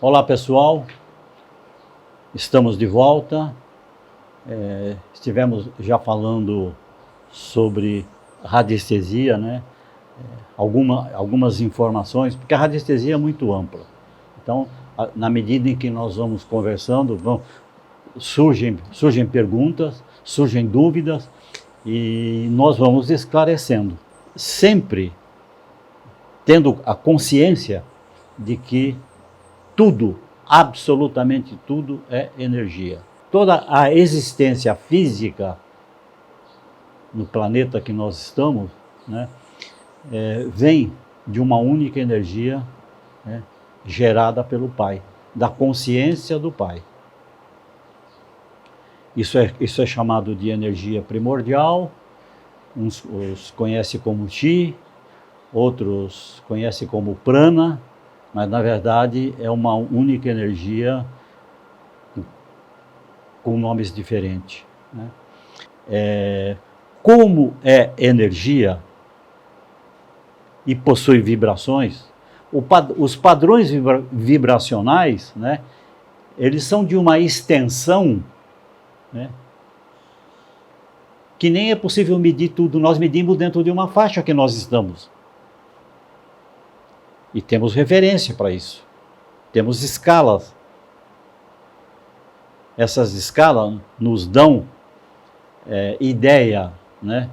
Olá pessoal, estamos de volta. Estivemos já falando sobre radiestesia, né? Algumas informações, porque a radiestesia é muito ampla. Então, na medida em que nós vamos conversando, surgem perguntas, surgem dúvidas e nós vamos esclarecendo, sempre tendo a consciência de que tudo, absolutamente tudo é energia. Toda a existência física no planeta que nós estamos, né, vem de uma única energia, né, gerada pelo Pai, da consciência do Pai. Isso é chamado de energia primordial, uns conhecem como Chi, outros conhecem como Prana, mas na verdade é uma única energia com nomes diferentes, né? Como é energia e possui vibrações, os padrões vibracionais, né, eles são de uma extensão, né, que nem é possível medir tudo. Nós medimos dentro de uma faixa que nós estamos. E temos referência para isso. Temos escalas. Essas escalas nos dão ideia, né,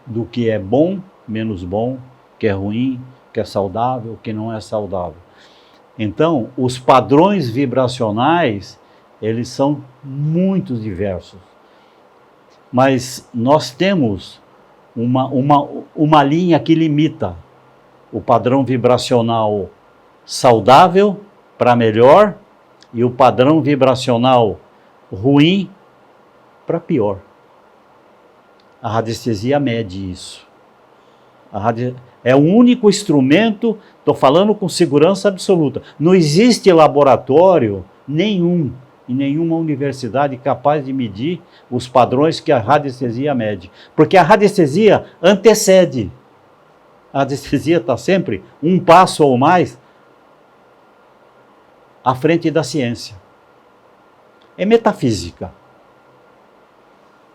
do que é bom, menos bom, que é ruim, que é saudável, que não é saudável. Então, os padrões vibracionais, eles são muito diversos. Mas nós temos uma linha que limita o padrão vibracional saudável para melhor e o padrão vibracional ruim para pior. A radiestesia mede isso. É o único instrumento, estou falando com segurança absoluta. Não existe laboratório nenhum, em nenhuma universidade capaz de medir os padrões que a radiestesia mede. Porque a radiestesia antecede. A radiestesia está sempre um passo ou mais à frente da ciência. É metafísica.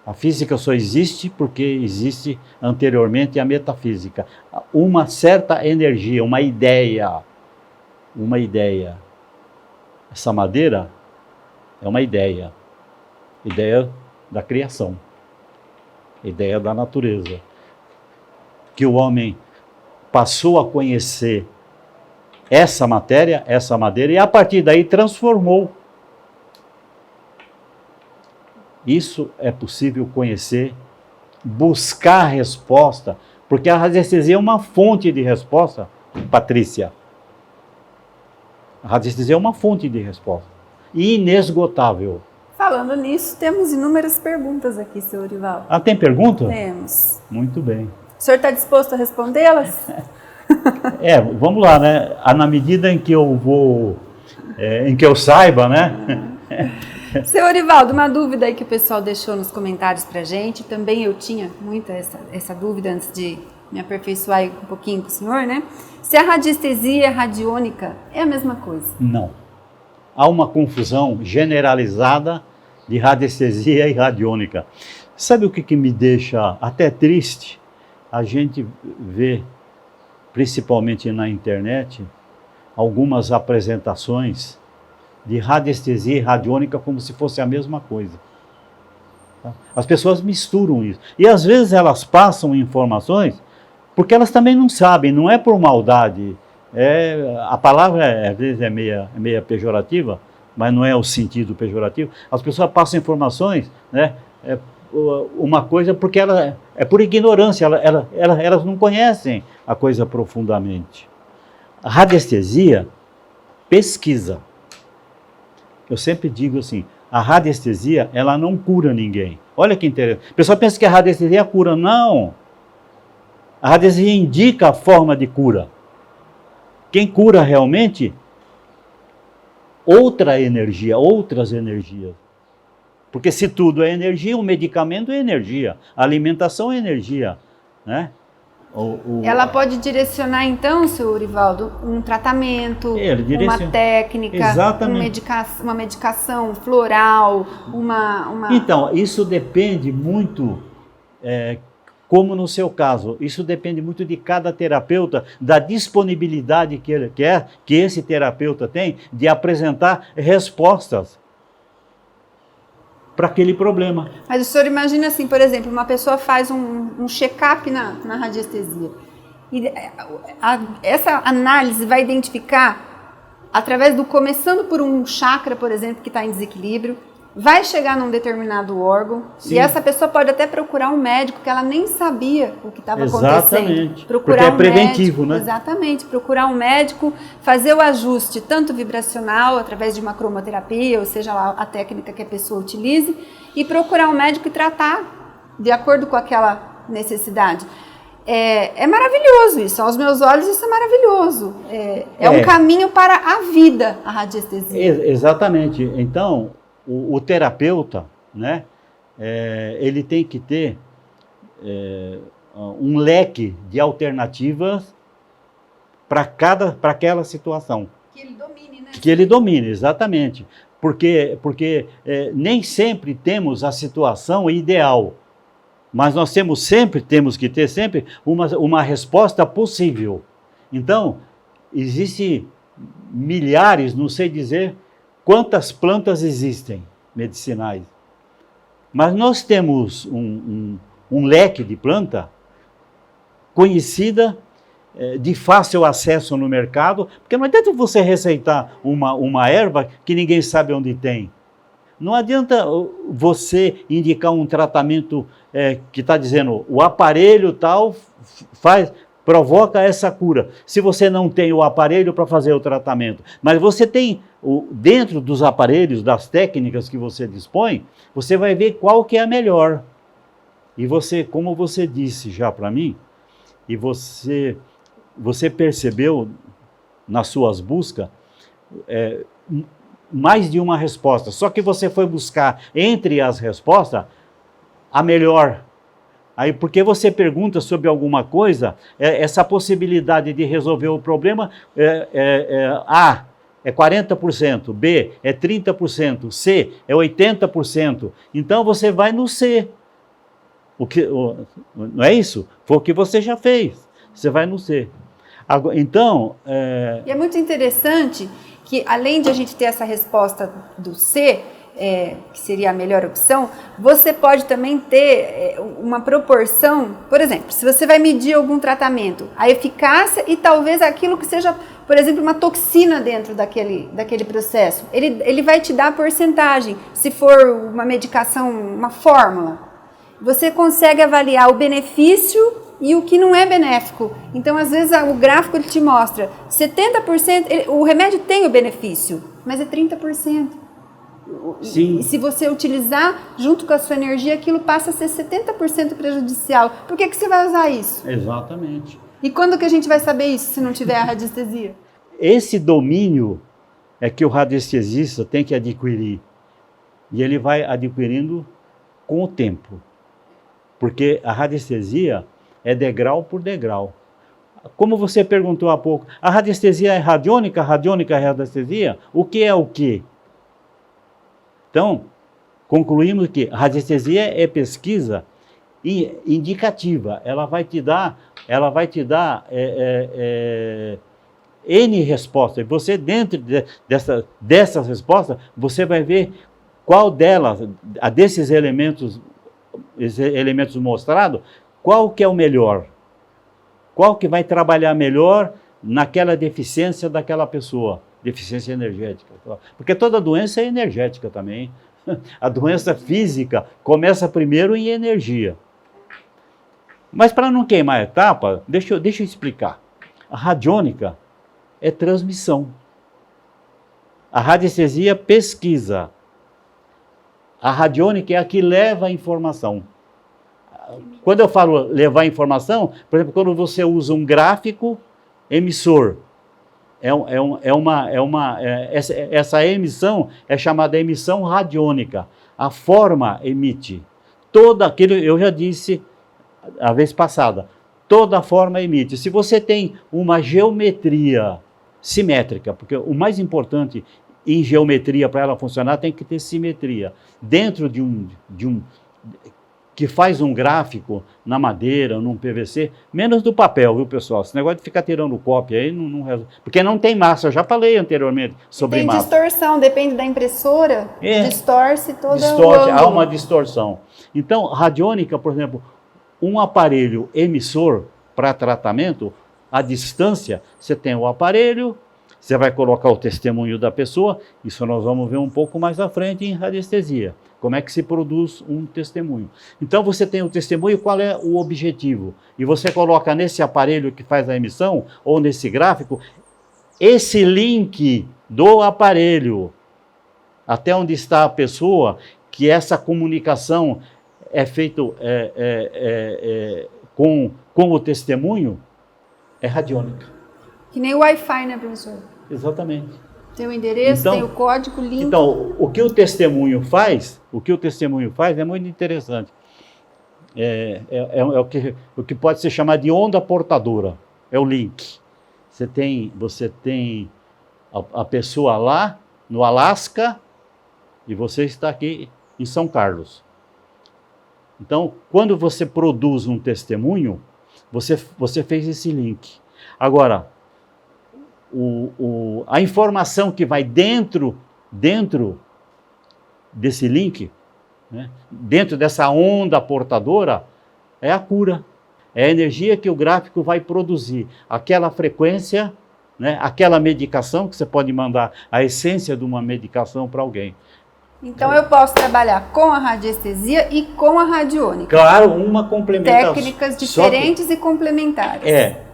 A física só existe porque existe anteriormente a metafísica. Uma certa energia, uma ideia. Essa madeira é uma ideia da criação, ideia da natureza, que o homem passou a conhecer essa matéria, essa madeira, e a partir daí transformou. Isso é possível conhecer, buscar resposta, porque a radiestesia é uma fonte de resposta, Patrícia. A radiestesia é uma fonte de resposta, inesgotável. Falando nisso, temos inúmeras perguntas aqui, senhor Orivaldo. Ah, tem pergunta? Temos. Muito bem. O senhor está disposto a respondê-las? Vamos lá, né? Na medida em que eu vou, em que eu saiba, né? Senhor Orivaldo, uma dúvida aí que o pessoal deixou nos comentários pra gente, também eu tinha muita essa dúvida antes de me aperfeiçoar um pouquinho com o senhor, né? Se a radiestesia e a radiônica é a mesma coisa? Não. Há uma confusão generalizada de radiestesia e radiônica. Sabe o que me deixa até triste? A gente vê, principalmente na internet, algumas apresentações de radiestesia e radiônica como se fosse a mesma coisa. As pessoas misturam isso. E às vezes elas passam informações porque elas também não sabem, não é por maldade. A palavra às vezes é meia pejorativa, mas não é o sentido pejorativo. As pessoas passam informações, né, uma coisa porque é por ignorância, elas não conhecem a coisa profundamente. A radiestesia pesquisa. Eu sempre digo assim, a radiestesia, ela não cura ninguém. Olha que interessante. O pessoal pensa que a radiestesia cura. Não. A radiestesia indica a forma de cura. Quem cura realmente, outra energia, outras energias. Porque se tudo é energia, o medicamento é energia, a alimentação é energia, né? Ela pode direcionar, então, seu Orivaldo, um tratamento, uma técnica, uma medicação floral, uma... Então, isso depende muito, como no seu caso, isso depende muito de cada terapeuta, da disponibilidade que ele quer, que esse terapeuta tem, de apresentar respostas para aquele problema. Mas o senhor imagina assim, por exemplo, uma pessoa faz um check-up na radiestesia. E essa análise vai identificar, começando por um chakra, por exemplo, que está em desequilíbrio, vai chegar num determinado órgão. Sim. E essa pessoa pode até procurar um médico que ela nem sabia o que estava acontecendo. Exatamente. Porque é preventivo, né? Exatamente. Procurar um médico, fazer o ajuste tanto vibracional, através de uma cromoterapia, ou seja lá a técnica que a pessoa utilize, e procurar um médico e tratar de acordo com aquela necessidade. É maravilhoso isso. Aos meus olhos, isso é maravilhoso. É um caminho para a vida, a radiestesia. Exatamente. Então, o terapeuta, né, ele tem que ter um leque de alternativas para aquela situação. Que ele domine, né? Que ele domine, exatamente. Porque nem sempre temos a situação ideal, mas nós temos que ter sempre uma resposta possível. Então, existem milhares, não sei dizer quantas plantas existem medicinais, mas nós temos um leque de planta conhecida, de fácil acesso no mercado, porque não adianta você receitar uma erva que ninguém sabe onde tem. Não adianta você indicar um tratamento que está dizendo o aparelho tal provoca essa cura, se você não tem o aparelho para fazer o tratamento. Mas você tem, dentro dos aparelhos, das técnicas que você dispõe, você vai ver qual que é a melhor. E você, como você disse já para mim, e você percebeu nas suas buscas, mais de uma resposta, só que você foi buscar entre as respostas a melhor. Aí, porque você pergunta sobre alguma coisa, essa possibilidade de resolver o problema A é 40%, B é 30%, C é 80%. Então você vai no C. Não é isso? Foi o que você já fez. Você vai no C. Então... E é muito interessante que, além de a gente ter essa resposta do C, que seria a melhor opção, você pode também ter uma proporção, por exemplo, se você vai medir algum tratamento, a eficácia e talvez aquilo que seja, por exemplo, uma toxina dentro daquele processo, ele vai te dar a porcentagem, se for uma medicação, uma fórmula, você consegue avaliar o benefício e o que não é benéfico. Então, às vezes, o gráfico ele te mostra 70%, o remédio tem o benefício, mas é 30%. Sim. E se você utilizar junto com a sua energia, aquilo passa a ser 70% prejudicial. Por que você vai usar isso? Exatamente. E quando que a gente vai saber isso, se não tiver a radiestesia? Esse domínio é que o radiestesista tem que adquirir. E ele vai adquirindo com o tempo. Porque a radiestesia é degrau por degrau. Como você perguntou há pouco, a radiestesia é radiônica? A radiônica é radiestesia? O que é o quê? Então, concluímos que a radiestesia é pesquisa indicativa. Ela vai te dar N respostas. Você, dentro dessas respostas, você vai ver qual delas, desses elementos mostrados, qual que é o melhor. Qual que vai trabalhar melhor naquela deficiência daquela pessoa. Deficiência energética. Porque toda doença é energética também. A doença física começa primeiro em energia. Mas para não queimar a etapa, deixa eu explicar. A radiônica é transmissão. A radiestesia pesquisa. A radiônica é a que leva a informação. Quando eu falo levar informação, por exemplo, quando você usa um gráfico emissor, essa emissão é chamada emissão radiônica. A forma emite. Todo aquilo, eu já disse a vez passada, toda forma emite. Se você tem uma geometria simétrica, porque o mais importante em geometria para ela funcionar tem que ter simetria. Dentro de um que faz um gráfico na madeira, num PVC, menos do papel, viu, pessoal? Esse negócio de ficar tirando cópia aí não resolve. Porque não tem massa, eu já falei anteriormente sobre massa. Tem distorção, depende da impressora, distorce toda distorce, há uma distorção. Então, radiônica, por exemplo, um aparelho emissor para tratamento, à distância, você tem o aparelho, você vai colocar o testemunho da pessoa, isso nós vamos ver um pouco mais à frente em radiestesia. Como é que se produz um testemunho. Então você tem o testemunho, qual é o objetivo? E você coloca nesse aparelho que faz a emissão, ou nesse gráfico, esse link do aparelho, até onde está a pessoa, que essa comunicação é feita com o testemunho, é radiônica. Que nem o Wi-Fi, né, professor? Exatamente. Tem o endereço, tem o código, link. Então, o que o testemunho faz é muito interessante. É o que pode ser chamado de onda portadora. É o link. Você tem a pessoa lá no Alasca e você está aqui em São Carlos. Então, quando você produz um testemunho, você fez esse link. Agora, a informação que vai dentro desse link, né, dentro dessa onda portadora, é a cura. É a energia que o gráfico vai produzir. Aquela frequência, né, aquela medicação, que você pode mandar a essência de uma medicação para alguém. Então eu posso trabalhar com a radiestesia e com a radiônica. Claro, uma complementação. Técnicas diferentes e complementares.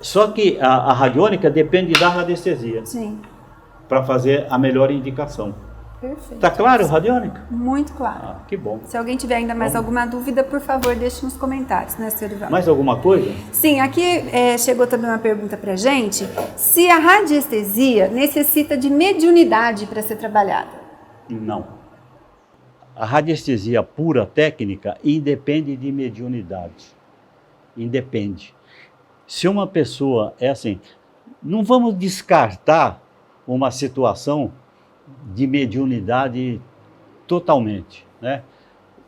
Só que a radiônica depende da radiestesia. Sim. Para fazer a melhor indicação. Perfeito. Tá claro, radiônica? Muito claro. Ah, que bom. Se alguém tiver ainda mais alguma dúvida, por favor, deixe nos comentários, né, Sr. Ivaldo? Mais alguma coisa? Sim, aqui chegou também uma pergunta pra gente. Se a radiestesia necessita de mediunidade para ser trabalhada? Não. A radiestesia pura técnica independe de mediunidade. Independe. Se uma pessoa é assim, não vamos descartar uma situação de mediunidade totalmente, né?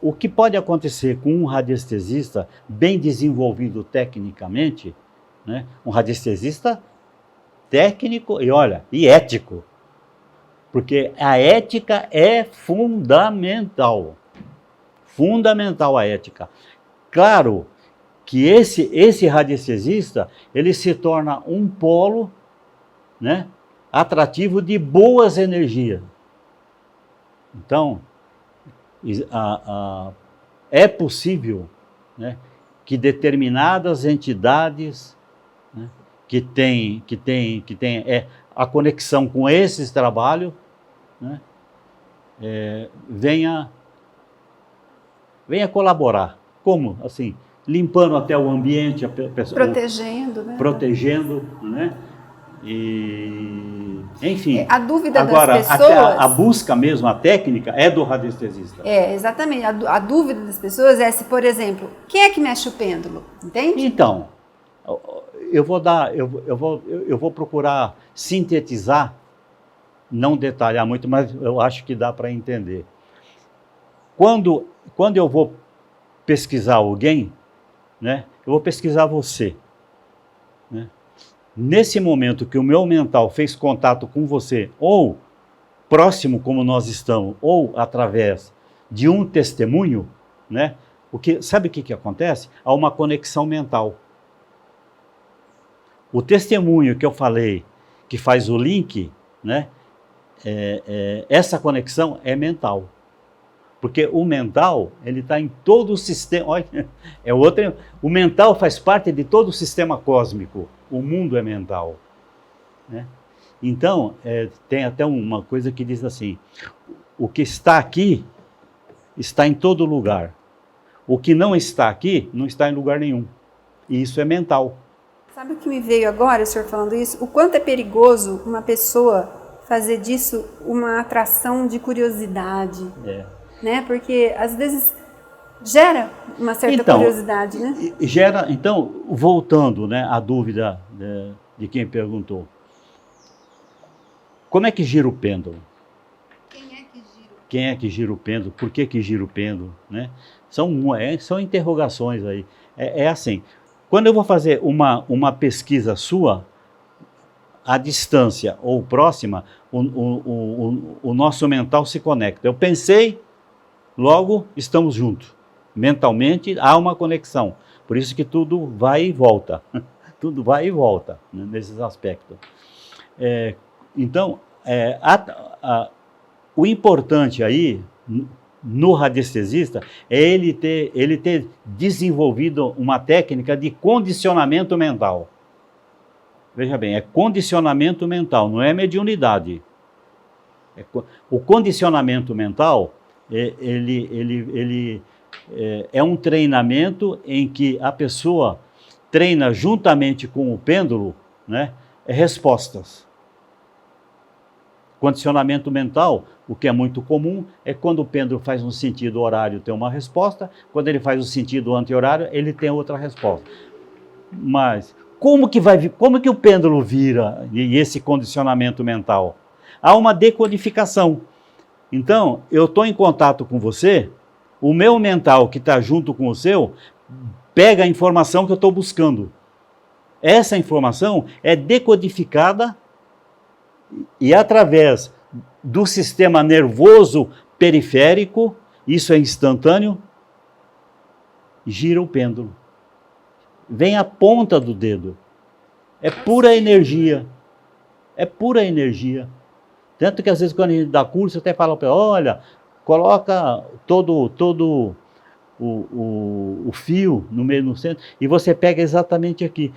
O que pode acontecer com um radiestesista bem desenvolvido tecnicamente, né? Um radiestesista técnico e ético. Porque a ética é fundamental. Fundamental a ética. Claro que esse radiestesista, ele se torna um polo, né, atrativo de boas energias. Então, é possível, né, que determinadas entidades, né, que têm a conexão com esses trabalhos, né, venha colaborar. Como? Assim, limpando até o ambiente, a pessoa, protegendo, né? Protegendo, né? E, enfim. A dúvida agora, das pessoas... a busca mesmo, a técnica, é do radiestesista. Exatamente. A dúvida das pessoas é se, por exemplo, quem é que mexe o pêndulo? Entende? Então, eu vou procurar sintetizar, não detalhar muito, mas eu acho que dá para entender. Quando eu vou pesquisar alguém, né, eu vou pesquisar você, né? Nesse momento que o meu mental fez contato com você, ou próximo como nós estamos, ou através de um testemunho, né, sabe o que acontece? Há uma conexão mental. O testemunho que eu falei, que faz o link, né, essa conexão é mental. Porque o mental, ele está em todo o sistema. Olha, o mental faz parte de todo o sistema cósmico. O mundo é mental, né? Então, tem até uma coisa que diz assim: o que está aqui está em todo lugar. O que não está aqui não está em lugar nenhum. E isso é mental. Sabe o que me veio agora, o senhor falando isso? O quanto é perigoso uma pessoa fazer disso uma atração de curiosidade. Né? Porque, às vezes, Gera uma certa Então, curiosidade, né? Gera, então, voltando, né, à dúvida de quem perguntou. Como é que gira o pêndulo? Quem é que gira o pêndulo? Por que gira o pêndulo? Né? São interrogações aí. É assim, quando eu vou fazer uma pesquisa sua, à distância ou próxima, o nosso mental se conecta. Eu pensei, logo estamos juntos. Mentalmente há uma conexão. Por isso que tudo vai e volta. Tudo vai e volta, né, nesses aspectos. Então, o importante aí, no radiestesista, é ele ter desenvolvido uma técnica de condicionamento mental. Veja bem, é condicionamento mental, não é mediunidade. O condicionamento mental, ele é um treinamento em que a pessoa treina juntamente com o pêndulo, né, respostas. Condicionamento mental, o que é muito comum, é quando o pêndulo faz um sentido horário, tem uma resposta, quando ele faz um sentido anti-horário, ele tem outra resposta. Mas como que o pêndulo vira e esse condicionamento mental? Há uma decodificação. Então, eu estou em contato com você, o meu mental que está junto com o seu, pega a informação que eu estou buscando. Essa informação é decodificada e através do sistema nervoso periférico, isso é instantâneo, gira o pêndulo. Vem a ponta do dedo. É pura energia. É pura energia. Tanto que às vezes quando a gente dá curso, até fala para olha, coloca todo o fio no meio, no centro, e você pega exatamente aqui.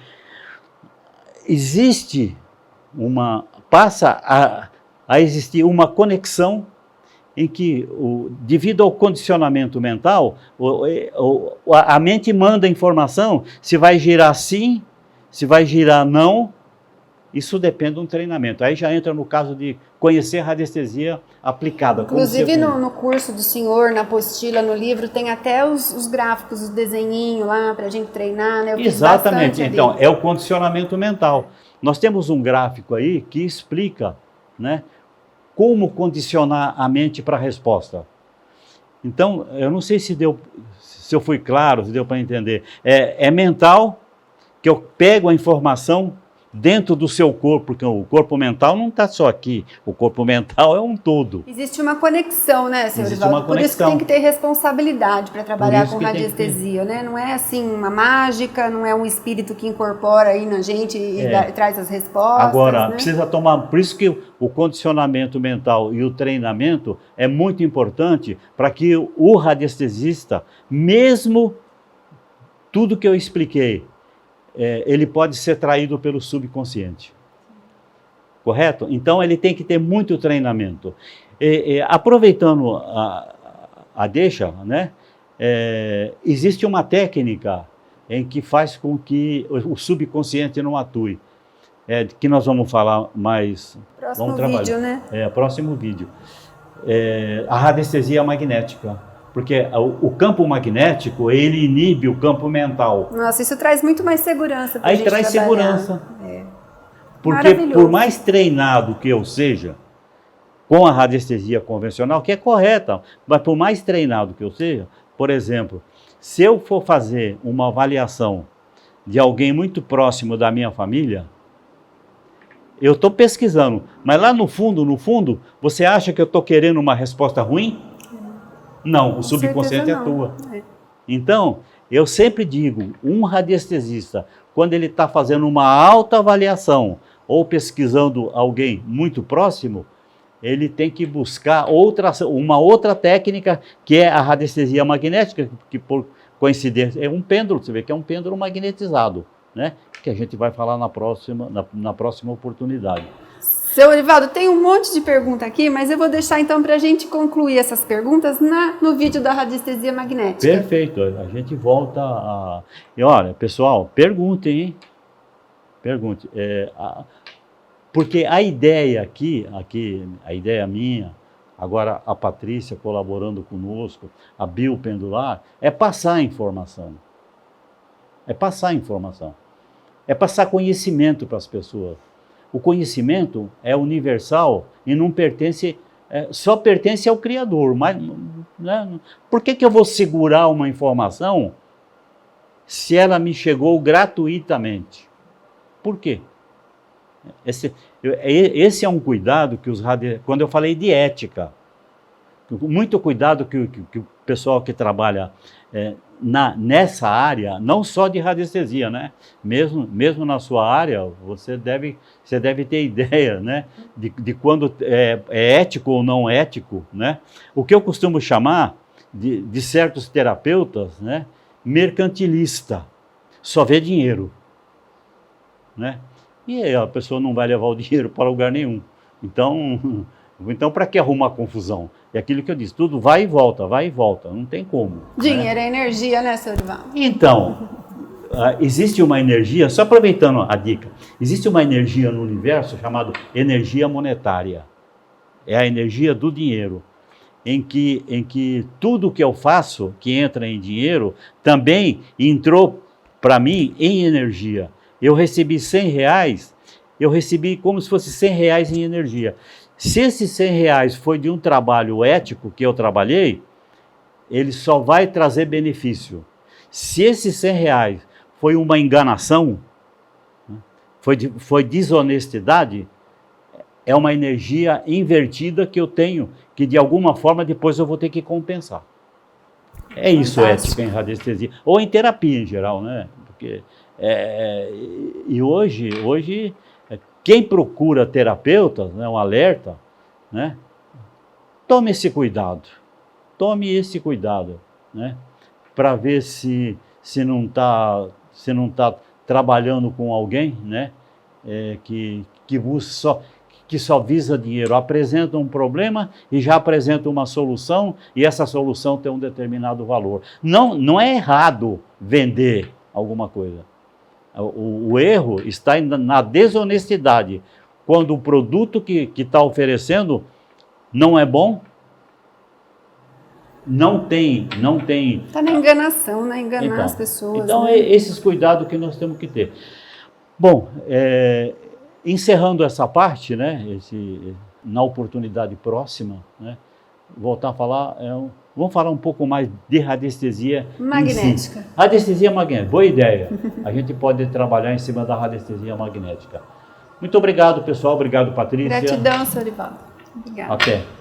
Passa a existir uma conexão em que, devido ao condicionamento mental, a mente manda informação se vai girar sim, se vai girar não. Isso depende de um treinamento. Aí já entra no caso de conhecer a radiestesia aplicada. Inclusive no curso do senhor, na apostila, no livro, tem até os gráficos, os desenhinhos lá para a gente treinar, né? Exatamente, então, é o condicionamento mental. Nós temos um gráfico aí que explica, né, como condicionar a mente para a resposta. Então, eu não sei se eu fui claro, se deu para entender. É mental, que eu pego a informação dentro do seu corpo, porque o corpo mental não está só aqui, o corpo mental é um todo. Existe uma conexão, né, senhor Divaldo? Por isso que tem que ter responsabilidade para trabalhar com radiestesia, né? Não é assim uma mágica, não é um espírito que incorpora aí na gente e traz as respostas. Agora, né? Precisa tomar, por isso que o condicionamento mental e o treinamento é muito importante para que o radiestesista, mesmo tudo que eu expliquei, ele pode ser traído pelo subconsciente. Correto? Então ele tem que ter muito treinamento. Aproveitando a deixa, né, existe uma técnica em que faz com que o subconsciente não atue. Que nós vamos falar mais. Próximo vídeo, né? Próximo vídeo. A radiestesia magnética. Porque o campo magnético, ele inibe o campo mental. Nossa, isso traz muito mais segurança para a gente traz trabalhar. Segurança. Porque por mais treinado que eu seja, com a radiestesia convencional, que é correta, mas por mais treinado que eu seja, por exemplo, se eu for fazer uma avaliação de alguém muito próximo da minha família, eu estou pesquisando, mas lá no fundo, você acha que eu estou querendo uma resposta ruim? Não, o subconsciente atua. Então, eu sempre digo, um radiestesista, quando ele está fazendo uma autoavaliação ou pesquisando alguém muito próximo, ele tem que buscar uma outra técnica, que é a radiestesia magnética, que por coincidência é um pêndulo, você vê que é um pêndulo magnetizado, né? Que a gente vai falar na próxima oportunidade. Seu Orivaldo, tem um monte de pergunta aqui, mas eu vou deixar então para a gente concluir essas perguntas no vídeo da radiestesia magnética. Perfeito, a gente volta a... E olha, pessoal, perguntem, hein? Pergunte. Porque a ideia aqui, a ideia minha, agora a Patrícia colaborando conosco, a Biopendular, é passar a informação. É passar a informação. É passar conhecimento para as pessoas. O conhecimento é universal e não pertence, só pertence ao Criador. Mas, né, por que eu vou segurar uma informação se ela me chegou gratuitamente? Por quê? Esse é um cuidado que quando eu falei de ética, muito cuidado que o pessoal que trabalha nessa área, não só de radiestesia, né? Mesmo na sua área, você deve ter ideia, né? de quando é ético ou não ético, né? O que eu costumo chamar de certos terapeutas, né? Mercantilista, só vê dinheiro, né? E aí a pessoa não vai levar o dinheiro para lugar nenhum. Então para que arrumar confusão? É aquilo que eu disse, tudo vai e volta, não tem como. Dinheiro é energia, né, seu Orivaldo? Então, existe uma energia, só aproveitando a dica, existe uma energia no universo chamada energia monetária. É a energia do dinheiro, em que tudo que eu faço, que entra em dinheiro, também entrou para mim em energia. Eu recebi R$100, eu recebi como se fosse R$100 em energia. Se esses R$100 foi de um trabalho ético que eu trabalhei, ele só vai trazer benefício. Se esses R$100 foi uma enganação, foi desonestidade, é uma energia invertida que eu tenho, que de alguma forma depois eu vou ter que compensar. É isso, ética em radiestesia, ou em terapia em geral, né? Porque, e hoje quem procura terapeutas, né, um alerta, né? Tome esse cuidado, né? Para ver se não está trabalhando com alguém, né? Que só visa dinheiro, apresenta um problema e já apresenta uma solução, e essa solução tem um determinado valor. Não é errado vender alguma coisa. O erro está na desonestidade. Quando o produto que está oferecendo não é bom, não tem... Está na enganação, né? Enganar as pessoas. Então, né? Esses cuidados que nós temos que ter. Bom, encerrando essa parte, né, na oportunidade próxima, né, voltar a falar, vamos falar um pouco mais de radiestesia magnética. Radiestesia magnética, boa ideia. A gente pode trabalhar em cima da radiestesia magnética. Muito obrigado, pessoal. Obrigado, Patrícia. Gratidão, senhor Orivaldo. Obrigada. Até.